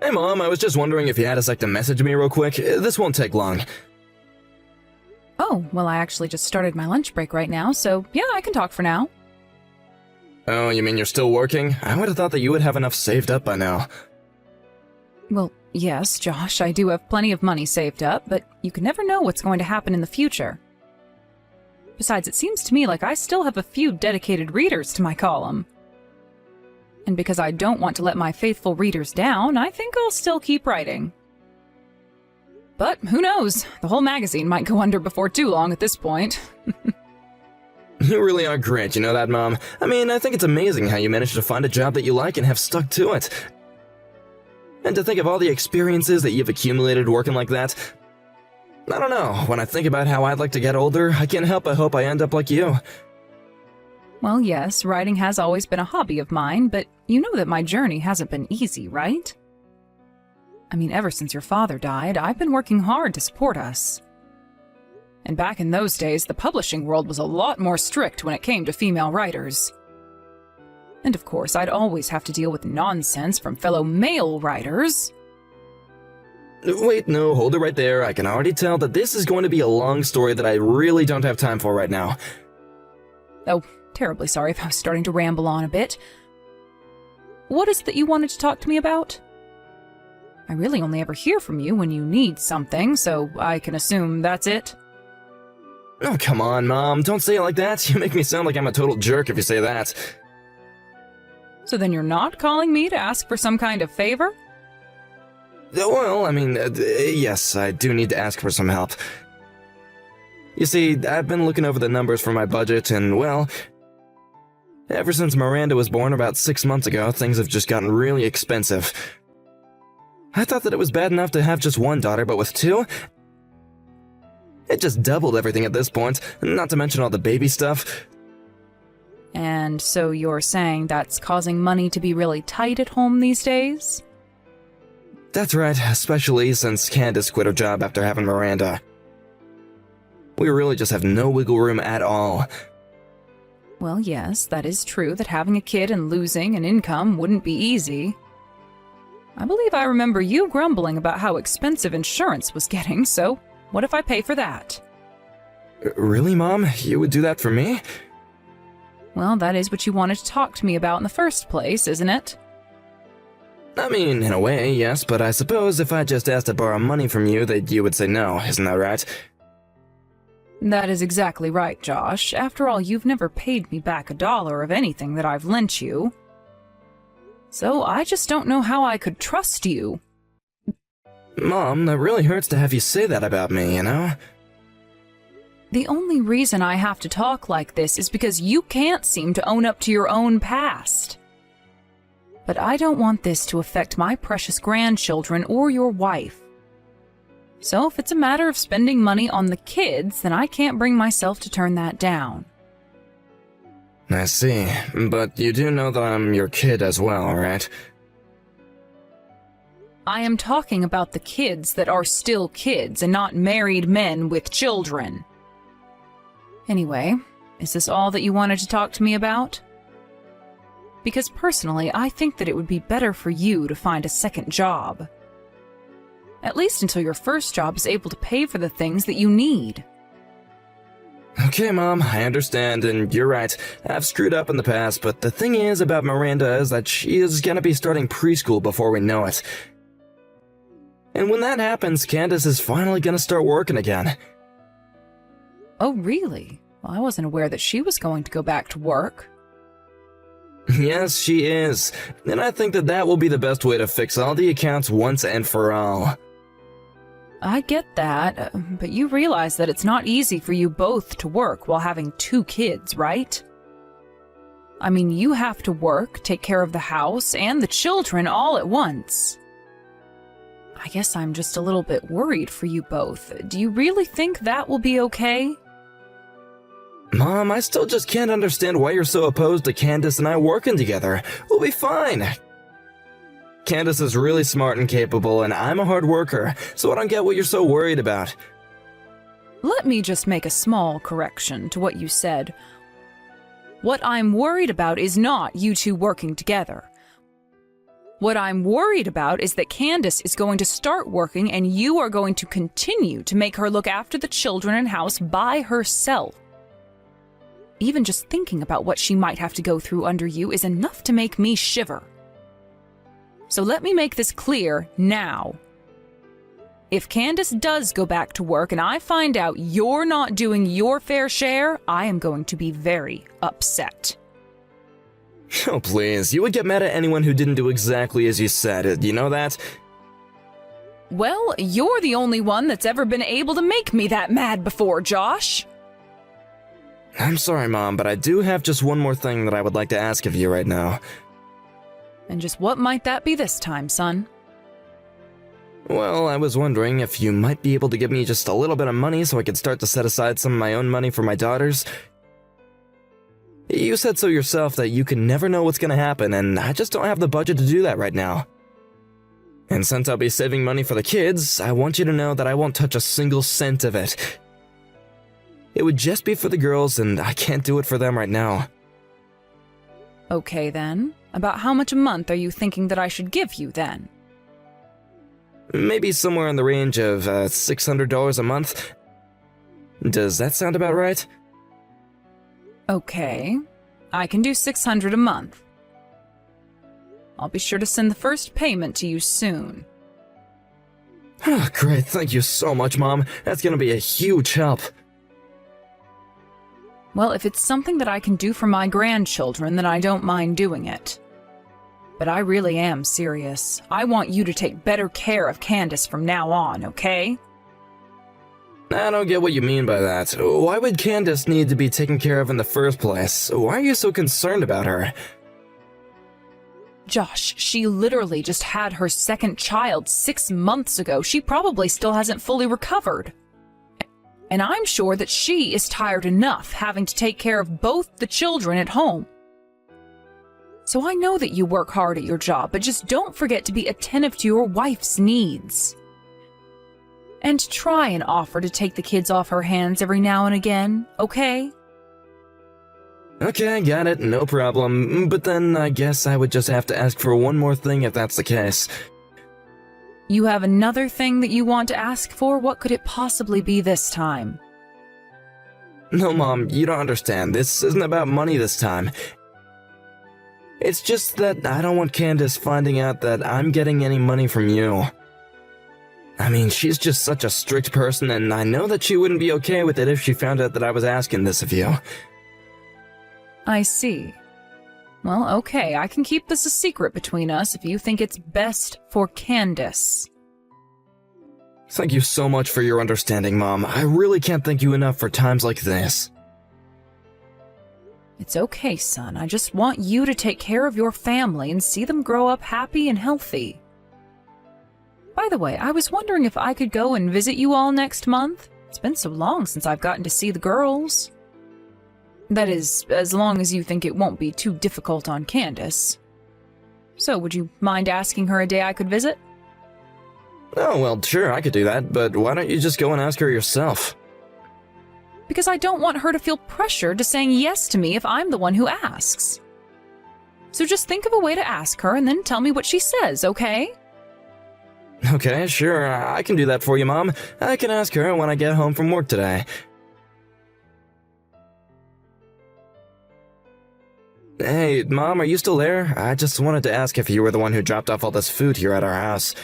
Hey Mom, I was just wondering if you had a sec to message me real quick. This won't take long. Oh, well, I actually just started my lunch break right now, so yeah, I can talk for now. Oh, you mean you're still working? I would have thought that you would have enough saved up by now. Well, yes, Josh, I do have plenty of money saved up, but you can never know what's going to happen in the future. Besides, it seems to me like I still have a few dedicated readers to my column. And because I don't want to let my faithful readers down, I think I'll still keep writing. But who knows? The whole magazine might go under before too long at this point. You really are great, you know that, Mom? I mean, I think it's amazing how you managed to find a job that you like and have stuck to it. And to think of all the experiences that you've accumulated working like that. I don't know, when I think about how I'd like to get older, I can't help but hope I end up like you. Well, yes, writing has always been a hobby of mine, but you know that my journey hasn't been easy, right? I mean, ever since your father died, I've been working hard to support us. And back in those days, the publishing world was a lot more strict when it came to female writers. And of course, I'd always have to deal with nonsense from fellow male writers. Wait, no, hold it right there. I can already tell that this is going to be a long story that I really don't have time for right now. Oh, terribly sorry if I was starting to ramble on a bit. What is it that you wanted to talk to me about? I really only ever hear from you when you need something, so I can assume that's it. Oh, come on, Mom. Don't say it like that. You make me sound like I'm a total jerk if you say that. So then you're not calling me to ask for some kind of favor? Well, I mean, yes, I do need to ask for some help. You see, I've been looking over the numbers for my budget, and, well, ever since Miranda was born about 6 months ago, things have just gotten really expensive. I thought that it was bad enough to have just one daughter, but with two? It just doubled everything at this point, not to mention all the baby stuff. And so you're saying that's causing money to be really tight at home these days? That's right, especially since Candace quit her job after having Miranda. We really just have no wiggle room at all. Well, yes, that is true that having a kid and losing an income wouldn't be easy. I believe I remember you grumbling about how expensive insurance was getting, so what if I pay for that? Really, Mom? You would do that for me? Well, that is what you wanted to talk to me about in the first place, isn't it? I mean, in a way, yes, but I suppose if I just asked to borrow money from you, that you would say no, isn't that right? That is exactly right, Josh. After all, you've never paid me back $1 of anything that I've lent you. So I just don't know how I could trust you. Mom, that really hurts to have you say that about me, you know? The only reason I have to talk like this is because you can't seem to own up to your own past. But I don't want this to affect my precious grandchildren or your wife. So if it's a matter of spending money on the kids, then I can't bring myself to turn that down. I see, but you do know that I'm your kid as well, right? I am talking about the kids that are still kids and not married men with children. Anyway, is this all that you wanted to talk to me about? Because personally, I think that it would be better for you to find a second job. At least until your first job is able to pay for the things that you need. Okay, Mom, I understand, and you're right. I've screwed up in the past, but the thing is about Miranda is that she is gonna be starting preschool before we know it. And when that happens, Candace is finally gonna start working again. Oh, really? Well, I wasn't aware that she was going to go back to work. Yes, she is. And I think that that will be the best way to fix all the accounts once and for all. I get that, but you realize that it's not easy for you both to work while having 2 kids, right? I mean, you have to work, take care of the house, and the children all at once. I guess I'm just a little bit worried for you both. Do you really think that will be okay? Mom, I still just can't understand why you're so opposed to Candace and I working together. We'll be fine. Candace is really smart and capable, and I'm a hard worker, so I don't get what you're so worried about. Let me just make a small correction to what you said. What I'm worried about is not you two working together. What I'm worried about is that Candace is going to start working and you are going to continue to make her look after the children and house by herself. Even just thinking about what she might have to go through under you is enough to make me shiver. So let me make this clear now. If Candace does go back to work and I find out you're not doing your fair share, I am going to be very upset. Oh, please. You would get mad at anyone who didn't do exactly as you said. You know that? Well, you're the only one that's ever been able to make me that mad before, Josh. I'm sorry, Mom, but I do have just one more thing that I would like to ask of you right now. And just what might that be this time, son? Well, I was wondering if you might be able to give me just a little bit of money so I could start to set aside some of my own money for my daughters. You said so yourself that you can never know what's going to happen, and I just don't have the budget to do that right now. And since I'll be saving money for the kids, I want you to know that I won't touch a single cent of it. It would just be for the girls, and I can't do it for them right now. Okay then. About how much a month are you thinking that I should give you then? Maybe somewhere in the range of $600 a month. Does that sound about right? Okay. I can do $600 a month. I'll be sure to send the first payment to you soon. Oh, great, thank you so much, Mom. That's gonna be a huge help. Well, if it's something that I can do for my grandchildren, then I don't mind doing it. But I really am serious. I want you to take better care of Candace from now on, okay? I don't get what you mean by that. Why would Candace need to be taken care of in the first place? Why are you so concerned about her? Josh, she literally just had her second child 6 months ago. She probably still hasn't fully recovered. And I'm sure that she is tired enough having to take care of both the children at home. So I know that you work hard at your job, but just don't forget to be attentive to your wife's needs. And try and offer to take the kids off her hands every now and again, okay? Okay, got it, no problem. But then I guess I would just have to ask for one more thing if that's the case. You have another thing that you want to ask for? What could it possibly be this time? No, Mom, you don't understand. This isn't about money this time. It's just that I don't want Candace finding out that I'm getting any money from you. I mean, she's just such a strict person, and I know that she wouldn't be okay with it if she found out that I was asking this of you. I see. Well, okay, I can keep this a secret between us if you think it's best for Candace. Thank you so much for your understanding, Mom. I really can't thank you enough for times like this. It's okay, son. I just want you to take care of your family and see them grow up happy and healthy. By the way, I was wondering if I could go and visit you all next month. It's been so long since I've gotten to see the girls. That is, as long as you think it won't be too difficult on Candace. So, would you mind asking her a day I could visit? Oh, well, sure, I could do that, but why don't you just go and ask her yourself? Because I don't want her to feel pressured to saying yes to me if I'm the one who asks. So just think of a way to ask her and then tell me what she says, okay? Okay, sure, I can do that for you, Mom. I can ask her when I get home from work today. Hey, Mom, are you still there? I just wanted to ask if you were the one who dropped off all this food here at our house.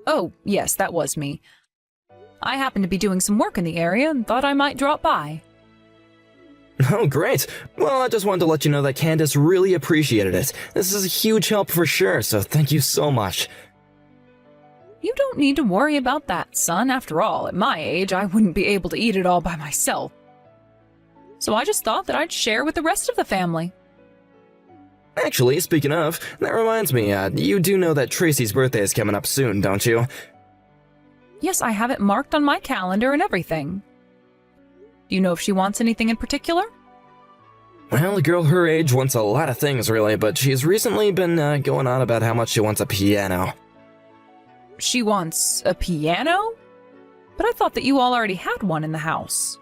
Oh, yes, that was me. I happened to be doing some work in the area and thought I might drop by. Oh, great. Well, I just wanted to let you know that Candace really appreciated it. This is a huge help for sure, so thank you so much. You don't need to worry about that, son. After all, at my age, I wouldn't be able to eat it all by myself. So I just thought that I'd share with the rest of the family. Actually, speaking of, that reminds me, you do know that Tracy's birthday is coming up soon, don't you? Yes, I have it marked on my calendar and everything. Do you know if she wants anything in particular? Well, a girl her age wants a lot of things, really, but she's recently been going on about how much she wants a piano. She wants a piano? But I thought that you all already had one in the house.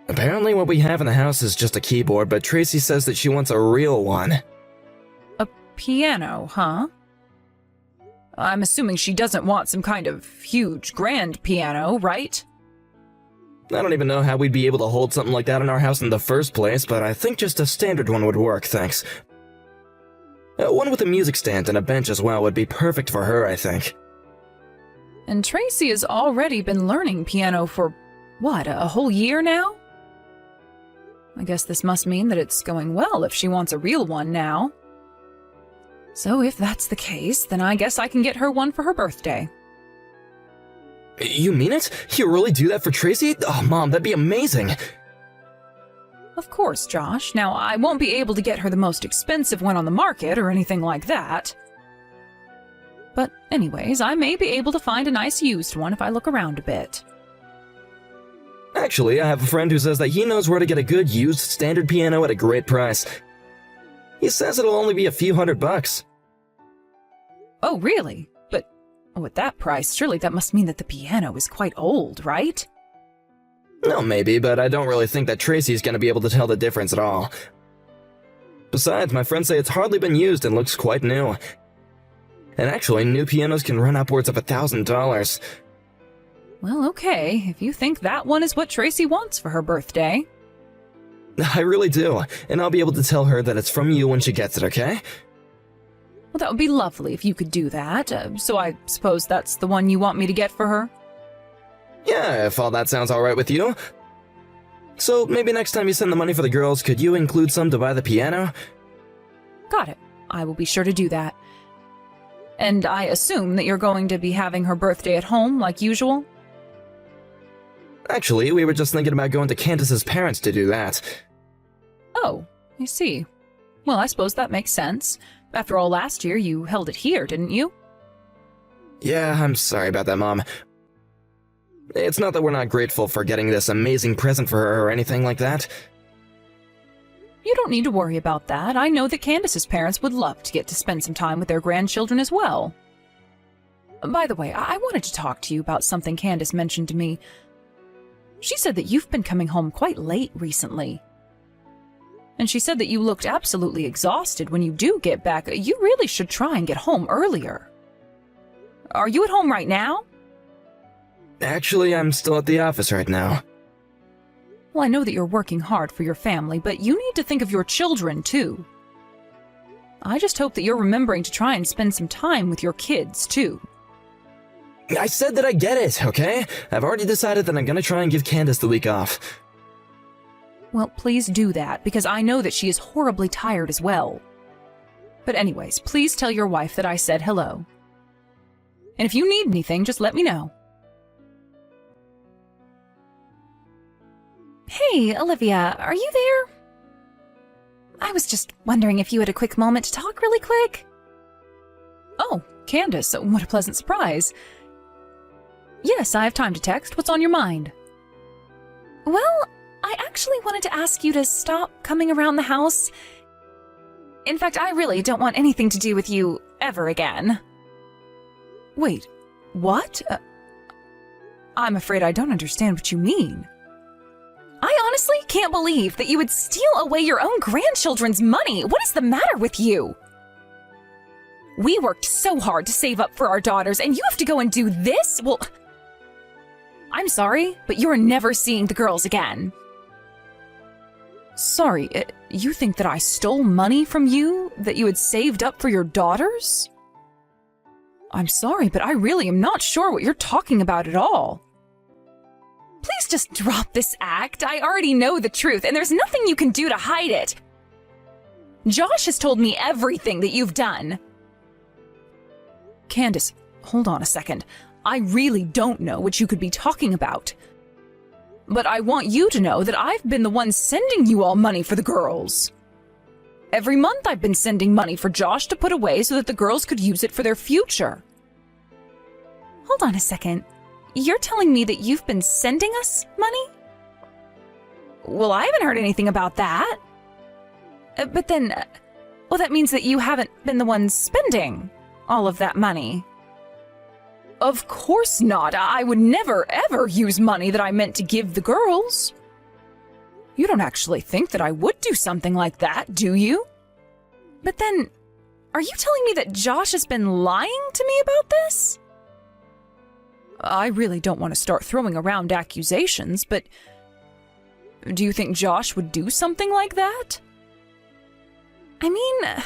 Apparently what we have in the house is just a keyboard, but Tracy says that she wants a real one. A piano, huh? I'm assuming she doesn't want some kind of huge, grand piano, right? I don't even know how we'd be able to hold something like that in our house in the first place, but I think just a standard one would work, thanks. One with a music stand and a bench as well would be perfect for her, I think. And Tracy has already been learning piano for, what, a whole year now? I guess this must mean that it's going well if she wants a real one now. So if that's the case, then I guess I can get her one for her birthday. You mean it? You really do that for Tracy? Oh, Mom, that'd be amazing. Of course, Josh. Now, I won't be able to get her the most expensive one on the market or anything like that. But anyways, I may be able to find a nice used one if I look around a bit. Actually, I have a friend who says that he knows where to get a good used standard piano at a great price. He says it'll only be a few $100. Oh, really? But at that price, surely that must mean that the piano is quite old, right? No, maybe, but I don't really think that Tracy's gonna be able to tell the difference at all. Besides, my friends say it's hardly been used and looks quite new. And actually, new pianos can run upwards of $1,000. Well, okay, if you think that one is what Tracy wants for her birthday. I really do, and I'll be able to tell her that it's from you when she gets it, okay? Well, that would be lovely if you could do that. So I suppose that's the one you want me to get for her? Yeah, if all that sounds alright with you. So maybe next time you send the money for the girls, could you include some to buy the piano? Got it. I will be sure to do that. And I assume that you're going to be having her birthday at home, like usual? Actually, we were just thinking about going to Candace's parents to do that. Oh, I see. Well, I suppose that makes sense. After all, last year you held it here, didn't you? Yeah, I'm sorry about that, Mom. It's not that we're not grateful for getting this amazing present for her or anything like that. You don't need to worry about that. I know that Candace's parents would love to get to spend some time with their grandchildren as well. By the way, I wanted to talk to you about something Candace mentioned to me. She said that you've been coming home quite late recently. And she said that you looked absolutely exhausted when you do get back. You really should try and get home earlier. Are you at home right now? Actually, I'm still at the office right now. Well, I know that you're working hard for your family, but you need to think of your children, too. I just hope that you're remembering to try and spend some time with your kids, too. I said that I get it, okay? I've already decided that I'm gonna try and give Candace the week off. Well, please do that, because I know that she is horribly tired as well. But anyways, please tell your wife that I said hello. And if you need anything, just let me know. Hey, Olivia, are you there? I was just wondering if you had a quick moment to talk really quick. Oh, Candace, what a pleasant surprise. Yes, I have time to text. What's on your mind? Well, I actually wanted to ask you to stop coming around the house. In fact, I really don't want anything to do with you ever again. Wait, what? I'm afraid I don't understand what you mean. I honestly can't believe that you would steal away your own grandchildren's money. What is the matter with you? We worked so hard to save up for our daughters, and you have to go and do this? Well, I'm sorry, but you're never seeing the girls again. Sorry, you think that I stole money from you that you had saved up for your daughters? I'm sorry, but I really am not sure what you're talking about at all. Please just drop this act. I already know the truth, and there's nothing you can do to hide it. Josh has told me everything that you've done. Candace, hold on a second. I really don't know what you could be talking about. But I want you to know that I've been the one sending you all money for the girls. Every month I've been sending money for Josh to put away so that the girls could use it for their future. Hold on a second. You're telling me that you've been sending us money? Well, I haven't heard anything about that. But then, well, that means that you haven't been the one spending all of that money. Of course not. I would never, ever use money that I meant to give the girls. You don't actually think that I would do something like that, do you? But then, Are you telling me that Josh has been lying to me about this? I really don't want to start throwing around accusations, but do you think Josh would do something like that? I mean,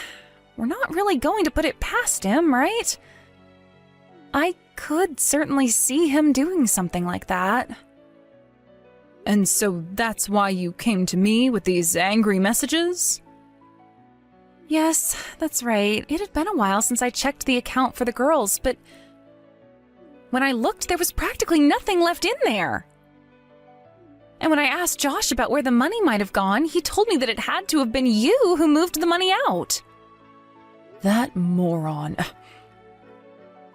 we're not really going to put it past him, right? I could certainly see him doing something like that. And so that's why you came to me with these angry messages? Yes, that's right. It had been a while since I checked the account for the girls, but when I looked, there was practically nothing left in there. And when I asked Josh about where the money might have gone, he told me that it had to have been you who moved the money out. That moron.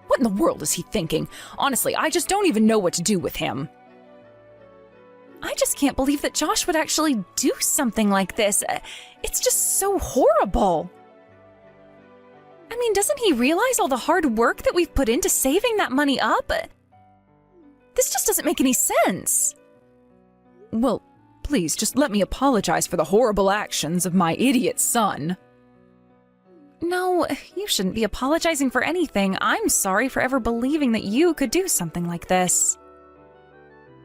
What in the world is he thinking? Honestly, I just don't even know what to do with him. I just can't believe that Josh would actually do something like this. It's just so horrible. I mean, doesn't he realize all the hard work that we've put into saving that money up? This just doesn't make any sense. Well, please just let me apologize for the horrible actions of my idiot son. No, you shouldn't be apologizing for anything. I'm sorry for ever believing that you could do something like this.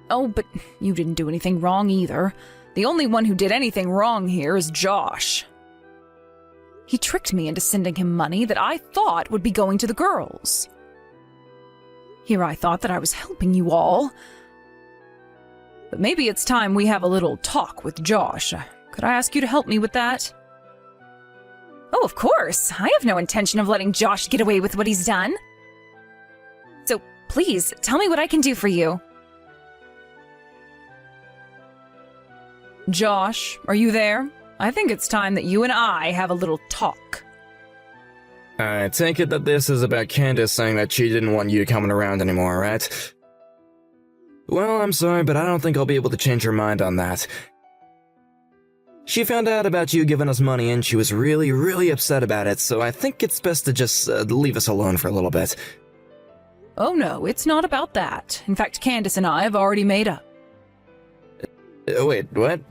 Oh, but you didn't do anything wrong either. The only one who did anything wrong here is Josh. He tricked me into sending him money that I thought would be going to the girls. Here I thought that I was helping you all. But maybe it's time we have a little talk with Josh. Could I ask you to help me with that? Oh, of course. I have no intention of letting Josh get away with what he's done. So please, tell me what I can do for you. Josh, are you there? I think it's time that you and I have a little talk. I take it that this is about Candace saying that she didn't want you coming around anymore, right? Well, I'm sorry, but I don't think I'll be able to change her mind on that. She found out about you giving us money and she was really, really upset about it, so I think it's best to just leave us alone for a little bit. Oh no, it's not about that. In fact, Candace and I have already made up. Wait, what?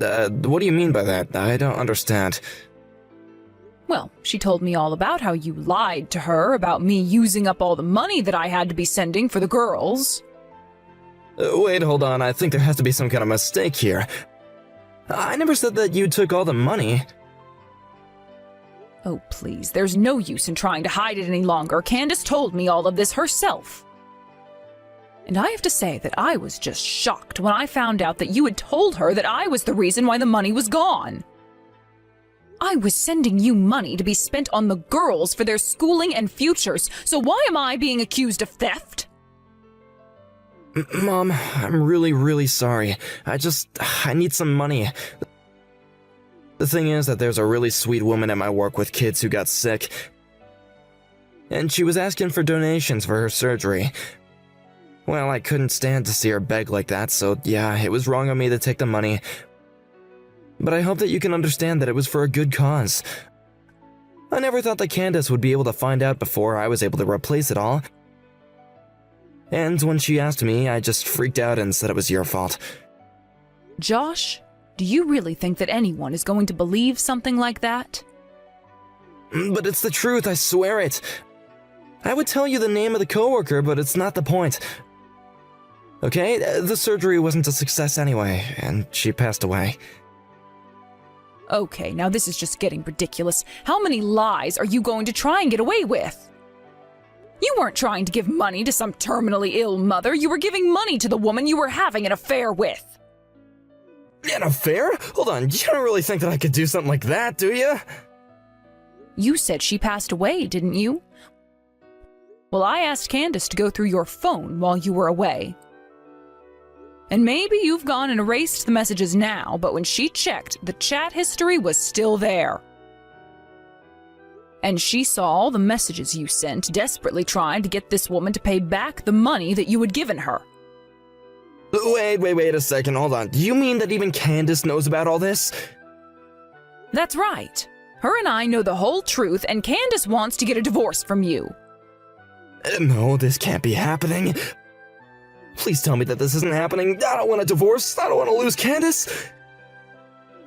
What do you mean by that? I don't understand. Well, she told me all about how you lied to her about me using up all the money that I had to be sending for the girls. Wait, hold on, I think there has to be some kind of mistake here. I never said that you took all the money. Oh, please, there's no use in trying to hide it any longer. Candace told me all of this herself. And I have to say that I was just shocked when I found out that you had told her that I was the reason why the money was gone. I was sending you money to be spent on the girls for their schooling and futures, so why am I being accused of theft? Mom, I'm really, really sorry. I need some money. The thing is that there's a really sweet woman at my work with kids who got sick, and she was asking for donations for her surgery. Well, I couldn't stand to see her beg like that, so yeah, it was wrong of me to take the money. But I hope that you can understand that it was for a good cause. I never thought that Candace would be able to find out before I was able to replace it all. And when she asked me, I just freaked out and said it was your fault. Josh, do you really think that anyone is going to believe something like that? But it's the truth, I swear it. I would tell you the name of the coworker, but it's not the point. Okay, the surgery wasn't a success anyway, and she passed away. Okay, now this is just getting ridiculous. How many lies are you going to try and get away with? You weren't trying to give money to some terminally ill mother. You were giving money to the woman you were having an affair with. An affair? Hold on, you don't really think that I could do something like that, do you? You said she passed away, didn't you? Well, I asked Candace to go through your phone while you were away. And maybe you've gone and erased the messages now, but when she checked, the chat history was still there. And she saw all the messages you sent, desperately trying to get this woman to pay back the money that you had given her. Wait a second, hold on. Do you mean that even Candace knows about all this? That's right. Her and I know the whole truth, and Candace wants to get a divorce from you. No, this can't be happening. Please tell me that this isn't happening. I don't want a divorce. I don't want to lose Candace.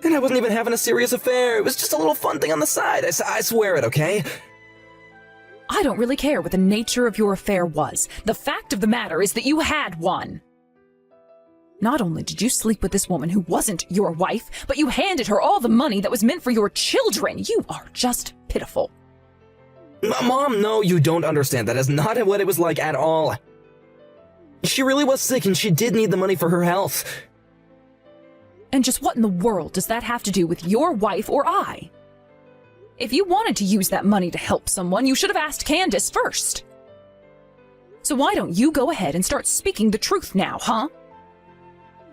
And I wasn't even having a serious affair. It was just a little fun thing on the side. I swear it, okay? I don't really care what the nature of your affair was. The fact of the matter is that you had one. Not only did you sleep with this woman who wasn't your wife, but you handed her all the money that was meant for your children. You are just pitiful. Mom, no, you don't understand. That is not what it was like at all. She really was sick and she did need the money for her health. And just what in the world does that have to do with your wife or I? If you wanted to use that money to help someone, you should have asked Candace first. So why don't you go ahead and start speaking the truth now, huh?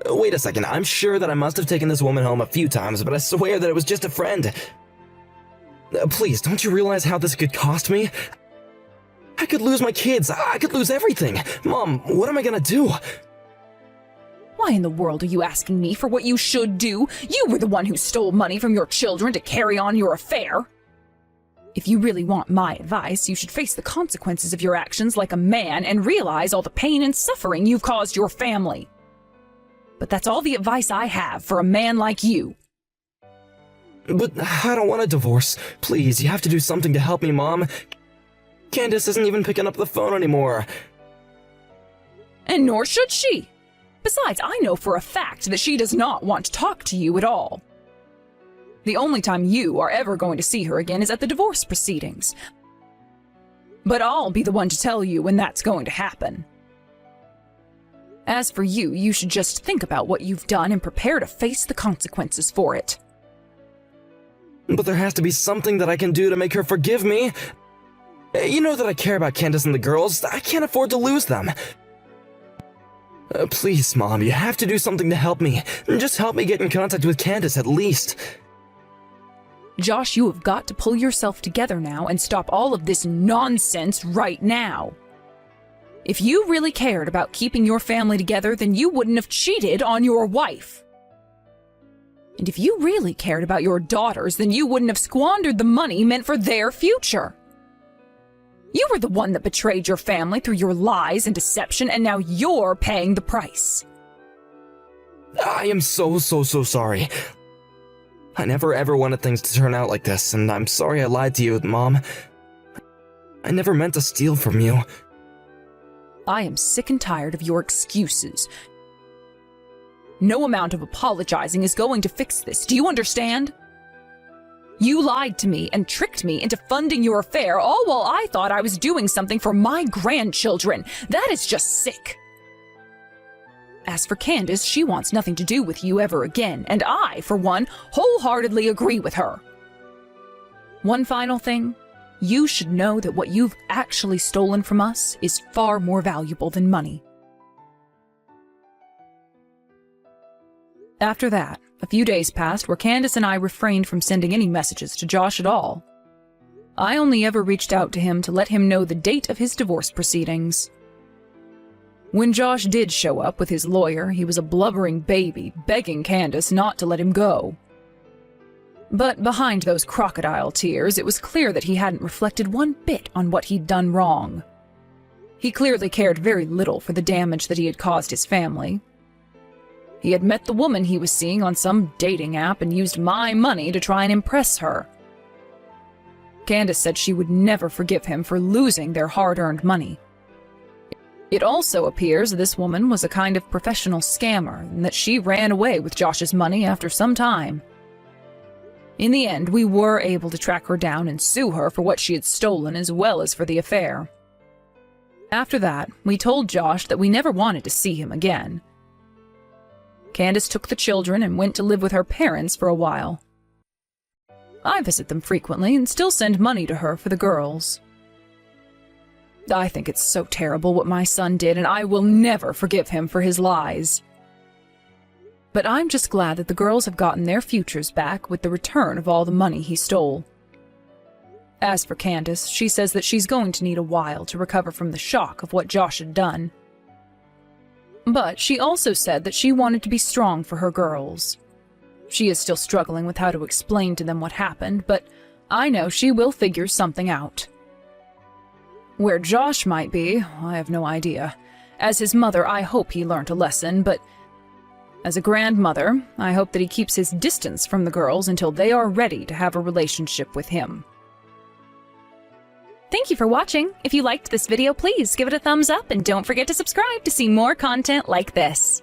Wait a second, I'm sure that I must have taken this woman home a few times, but I swear that it was just a friend. Please, don't you realize how this could cost me? I could lose my kids, I could lose everything. Mom, what am I gonna do? Why in the world are you asking me for what you should do? You were the one who stole money from your children to carry on your affair. If you really want my advice, you should face the consequences of your actions like a man and realize all the pain and suffering you've caused your family. But that's all the advice I have for a man like you. But I don't want a divorce. Please, you have to do something to help me, Mom. Candace isn't even picking up the phone anymore. And nor should she. Besides, I know for a fact that she does not want to talk to you at all. The only time you are ever going to see her again is at the divorce proceedings. But I'll be the one to tell you when that's going to happen. As for you, you should just think about what you've done and prepare to face the consequences for it. But there has to be something that I can do to make her forgive me. You know that I care about Candace and the girls. I can't afford to lose them. Please, Mom, you have to do something to help me. Just help me get in contact with Candace at least. Josh, you have got to pull yourself together now and stop all of this nonsense right now. If you really cared about keeping your family together, then you wouldn't have cheated on your wife. And if you really cared about your daughters, then you wouldn't have squandered the money meant for their future. You were the one that betrayed your family through your lies and deception, and now you're paying the price. I am so sorry. I never ever wanted things to turn out like this, and I'm sorry I lied to you, Mom. I never meant to steal from you. I am sick and tired of your excuses. No amount of apologizing is going to fix this. Do you understand? You lied to me and tricked me into funding your affair, all while I thought I was doing something for my grandchildren. That is just sick. As for Candace, she wants nothing to do with you ever again, and I, for one, wholeheartedly agree with her. One final thing. You should know that what you've actually stolen from us is far more valuable than money. After that, a few days passed where Candace and I refrained from sending any messages to Josh at all. I only ever reached out to him to let him know the date of his divorce proceedings. When Josh did show up with his lawyer, he was a blubbering baby, begging Candace not to let him go. But behind those crocodile tears, it was clear that he hadn't reflected one bit on what he'd done wrong. He clearly cared very little for the damage that he had caused his family. He had met the woman he was seeing on some dating app and used my money to try and impress her. Candace said she would never forgive him for losing their hard-earned money. It also appears this woman was a kind of professional scammer and that she ran away with Josh's money after some time. In the end, we were able to track her down and sue her for what she had stolen as well as for the affair. After that, we told Josh that we never wanted to see him again. Candace took the children and went to live with her parents for a while. I visit them frequently and still send money to her for the girls. I think it's so terrible what my son did, and I will never forgive him for his lies. But I'm just glad that the girls have gotten their futures back with the return of all the money he stole. As for Candace, she says that she's going to need a while to recover from the shock of what Josh had done. But she also said that she wanted to be strong for her girls. She is still struggling with how to explain to them what happened, but I know she will figure something out. Where Josh might be, I have no idea. As his mother, I hope he learned a lesson, but as a grandmother, I hope that he keeps his distance from the girls until they are ready to have a relationship with him. Thank you for watching. If you liked this video, please give it a thumbs up and don't forget to subscribe to see more content like this.